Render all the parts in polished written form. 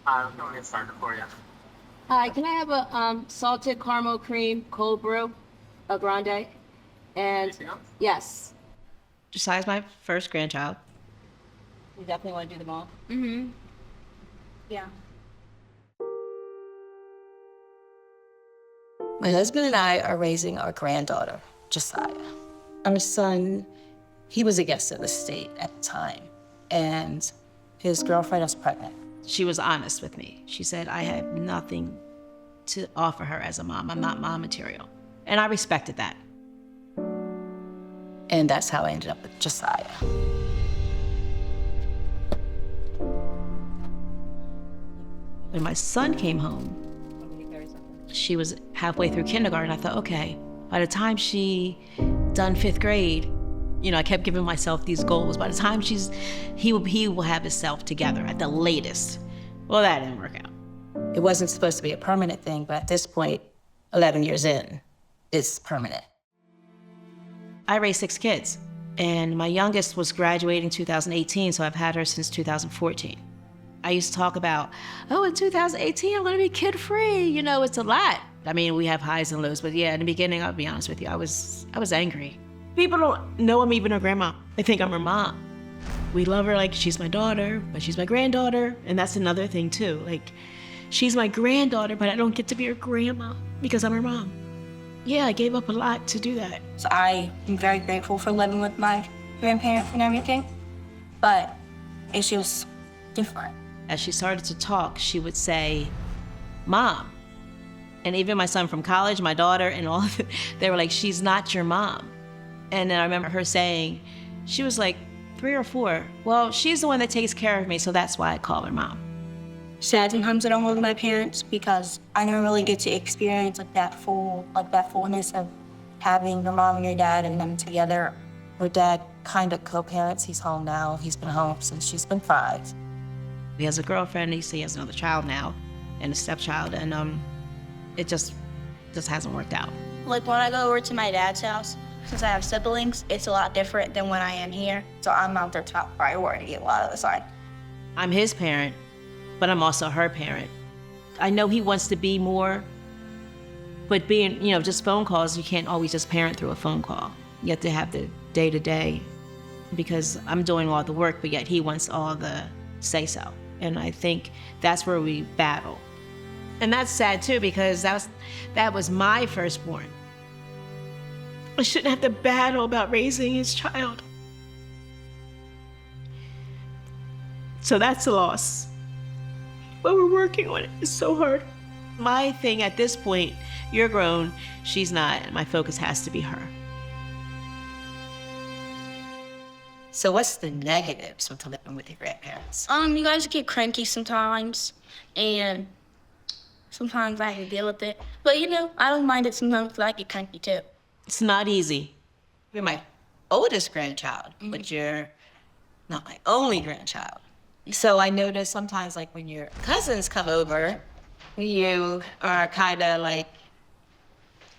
We can get started for you. Hi, can I have a salted caramel cream cold brew, a grande? And Anything else? yes, Josiah's my first grandchild. you definitely want to do them all. Mm-hmm. Yeah. My husband and I are raising our granddaughter, Josiah. Our son, he was a guest of the state at the time, and his girlfriend was pregnant. She was honest with me. She said, I have nothing to offer her as a mom. I'm not mom material. And I respected that. And that's how I ended up with Josiah. When my son came home, she was halfway through kindergarten. I thought, okay, by the time she done 5th grade, I kept giving myself these goals. By the time he will have himself together at the latest. Well, that didn't work out. It wasn't supposed to be a permanent thing, but at this point, 11 years in, it's permanent. I raised 6 kids, and my youngest was graduating 2018, so I've had her since 2014. I used to talk about, in 2018, I'm gonna be kid-free. It's a lot. I mean, we have highs and lows, but yeah, in the beginning, I'll be honest with you, I was angry. People don't know I'm even her grandma. They think I'm her mom. We love her like she's my daughter, but she's my granddaughter, and that's another thing too. Like, she's my granddaughter, but I don't get to be her grandma because I'm her mom. Yeah, I gave up a lot to do that. So I am very grateful for living with my grandparents and everything, but it's just different. As she started to talk, she would say, Mom. And even my son from college, my daughter, and all of it, they were like, she's not your mom. And then I remember her saying, she was like 3 or 4. Well, she's the one that takes care of me, so that's why I call her mom. Sad sometimes I don't live with my parents because I don't really get to experience that fullness of having your mom and your dad and them together. Her dad kind of co-parents. He's home now. He's been home since she's been 5. He has a girlfriend, he has another child now, and a stepchild, and it just hasn't worked out. Like when I go over to my dad's house, since I have siblings, it's a lot different than when I am here. So I'm not their top priority a lot of the time. I'm his parent, but I'm also her parent. I know he wants to be more, but being, just phone calls, you can't always just parent through a phone call. You have to have the day-to-day, because I'm doing all the work, but yet he wants all the say-so. And I think that's where we battle. And that's sad too, because that was my firstborn. I shouldn't have to battle about raising his child. So that's a loss. But we're working on it. It's so hard. My thing at this point, you're grown, she's not, and my focus has to be her. So what's the negatives with living with your grandparents? You guys get cranky sometimes, and sometimes I have to deal with it. But I don't mind it sometimes because I get cranky too. It's not easy. You're my oldest grandchild, but you're not my only grandchild. So I notice sometimes, like when your cousins come over, you are kind of like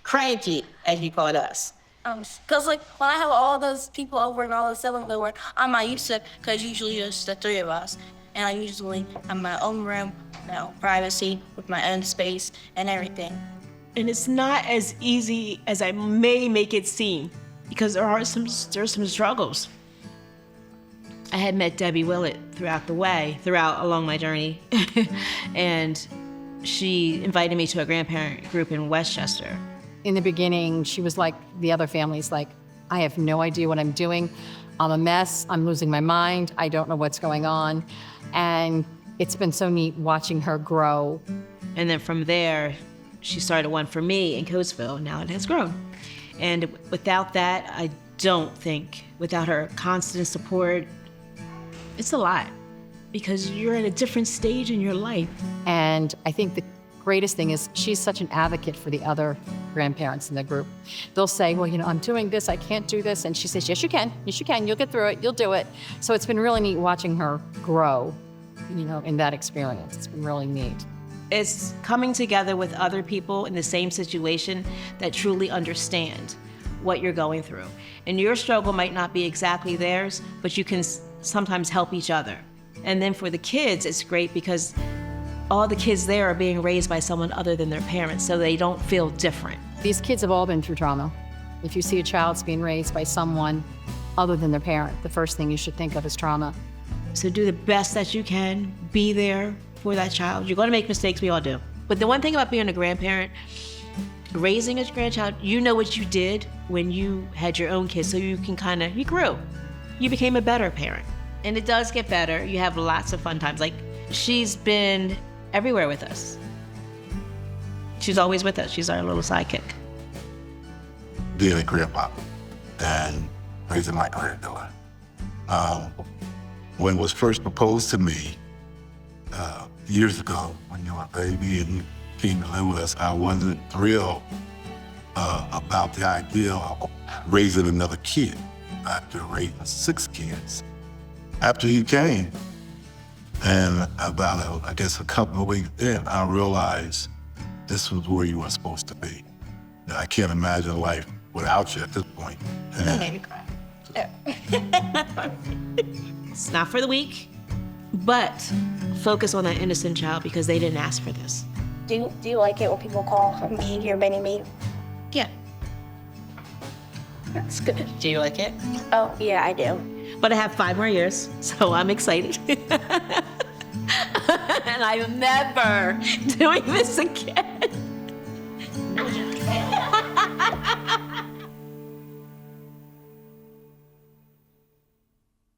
cranky, as you call us. Because when I have all those people over and all those siblings over, I'm not used to it because usually just the 3 of us. And I usually have my own room, privacy with my own space and everything. And it's not as easy as I may make it seem, because there's some struggles. I had met Debbie Willett along my journey, and she invited me to a grandparent group in Westchester. In the beginning, she was like the other families, like, I have no idea what I'm doing. I'm a mess. I'm losing my mind. I don't know what's going on. And it's been so neat watching her grow. And then from there, she started one for me in Coatesville. Now it has grown. And without that, I don't think, without her constant support, it's a lot, because you're at a different stage in your life. And I think the greatest thing is she's such an advocate for the other grandparents in the group. They'll say, well, I'm doing this, I can't do this. And she says, yes, you can, you'll get through it, you'll do it. So it's been really neat watching her grow, in that experience. It's been really neat. It's coming together with other people in the same situation that truly understand what you're going through. And your struggle might not be exactly theirs, but you can sometimes help each other. And then for the kids, it's great because all the kids there are being raised by someone other than their parents, so they don't feel different. These kids have all been through trauma. If you see a child's being raised by someone other than their parent, the first thing you should think of is trauma. So do the best that you can, be there for that child. You're gonna make mistakes, we all do. But the one thing about being a grandparent, raising a grandchild, you know what you did when you had your own kids, so you can you grew. You became a better parent. And it does get better. You have lots of fun times. Like, she's been everywhere with us. She's always with us. She's our little sidekick. Being a grandpa and raising my granddaughter. When it was first proposed to me years ago, when you were a baby and you came to live with us, I wasn't thrilled about the idea of raising another kid after raising 6 kids. After you came, and about, I guess, a couple of weeks in, I realized this was where you were supposed to be. I can't imagine life without you at this point. And It's not for the weak, but focus on that innocent child because they didn't ask for this. Do you like it when people call me your mini me? Yeah. That's good. Do you like it? Oh, yeah, I do. But I have 5 more years, so I'm excited. And I'm never doing this again.